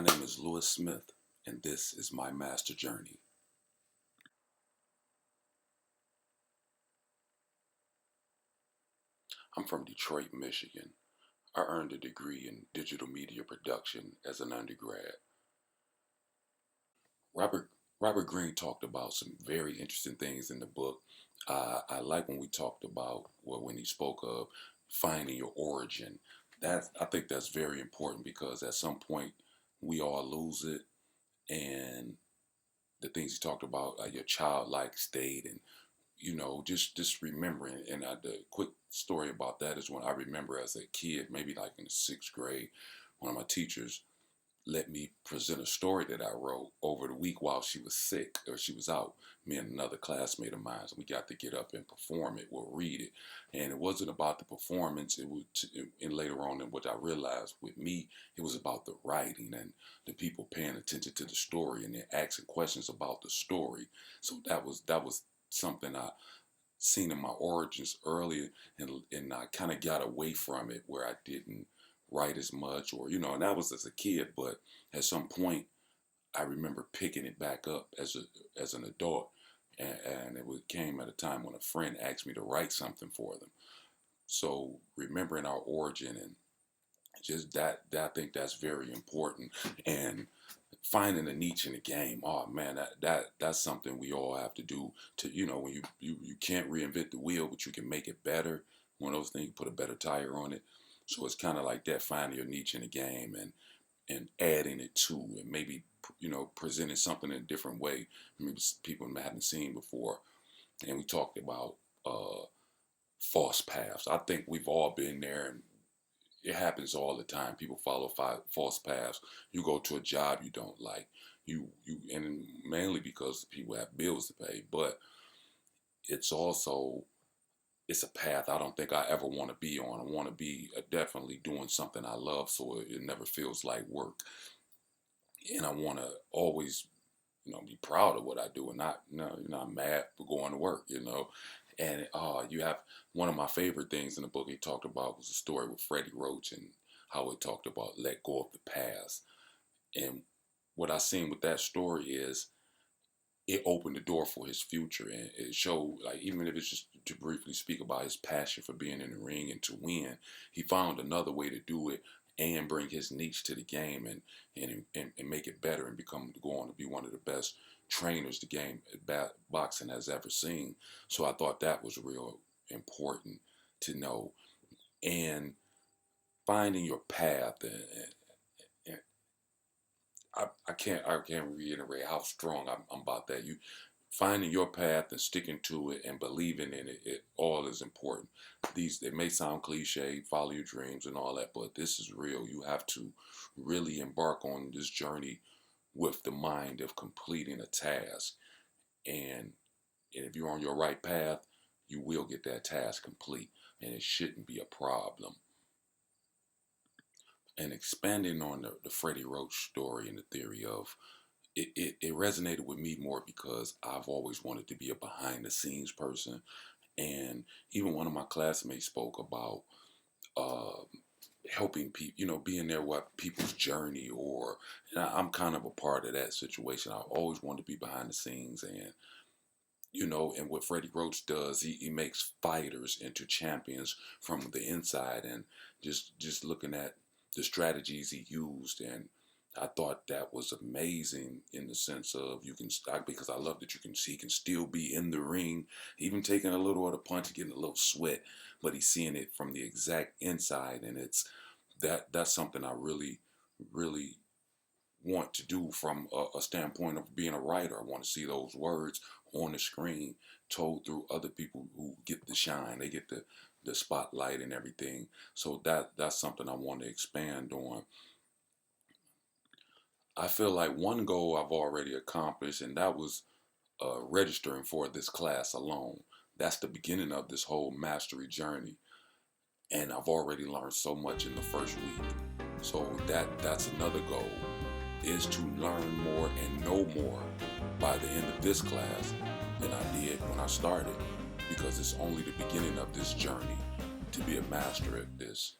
My name is Lewis Smith, and this is my master journey. I'm from Detroit, Michigan. I earned a degree in digital media production as an undergrad. Robert Robert Greene talked about some very interesting things in the book. I like when we talked about, well, when he spoke of finding your origin. That I think that's very important because at some point we all lose it, and the things he talked about, your childlike state, and just remembering. And the quick story about that is when I remember as a kid, maybe like in the sixth grade, one of my teachers let me present a story that I wrote over the week while she was sick or she was out. Me and another classmate of mine, so we got to get up and perform it. We'll read it, and it wasn't about the performance. It was, and later on, in what I realized with me, it was about the writing and the people paying attention to the story and then asking questions about the story. So that was something I seen in my origins earlier, and I kind of got away from it where I didn't write as much, or and that was as a kid. But at some point, I remember picking it back up as an adult, and came at a time when a friend asked me to write something for them. So remembering our origin and just that I think that's very important, and finding a niche in the game. Oh man, that's something we all have to do. To when you can't reinvent the wheel, but you can make it better. One of those things, put a better tire on it. So it's kind of like that, finding your niche in the game and adding it to, and maybe presenting something in a different way, maybe people haven't seen before. And we talked about false paths. I think we've all been there, and it happens all the time. People follow false paths. You go to a job you don't like. And mainly because people have bills to pay. But it's also it's a path I don't think I ever want to be on. I want to be definitely doing something I love, so it never feels like work. And I want to always, be proud of what I do, and not, not mad for going to work. And you have one of my favorite things in the book he talked about was a story with Freddie Roach and how it talked about let go of the past. And what I seen with that story is it opened the door for his future, and it showed, like, even if it's just to briefly speak about his passion for being in the ring and to win, he found another way to do it and bring his niche to the game, and make it better, and go on to be one of the best trainers the game boxing has ever seen. So I thought that was real important to know, and finding your path. And I can't reiterate how strong I'm about that. You finding your path and sticking to it and believing in it, it all is important. These, it may sound cliche, follow your dreams and all that, but this is real. You have to really embark on this journey with the mind of completing a task. And if you're on your right path, you will get that task complete, and it shouldn't be a problem. And expanding on the Freddie Roach story and the theory of it resonated with me more because I've always wanted to be a behind the scenes person. And even one of my classmates spoke about uh, helping people, being there with people's journey, and I'm kind of a part of that situation. I always wanted to be behind the scenes, and what Freddie Roach does, he makes fighters into champions from the inside, and just looking at the strategies he used. And I thought that was amazing in the sense of because I love that he can still be in the ring, even taking a little of the punch, getting a little sweat, but he's seeing it from the exact inside. And that's something I really, really want to do from a standpoint of being a writer. I want to see those words on the screen told through other people who get the shine. They get the spotlight and everything. So that's something I want to expand on. I feel like one goal I've already accomplished, and that was registering for this class alone. That's the beginning of this whole mastery journey, and I've already learned so much in the first week. So that's another goal, is to learn more and know more by the end of this class than I did when I started, because it's only the beginning of this journey to be a master at this.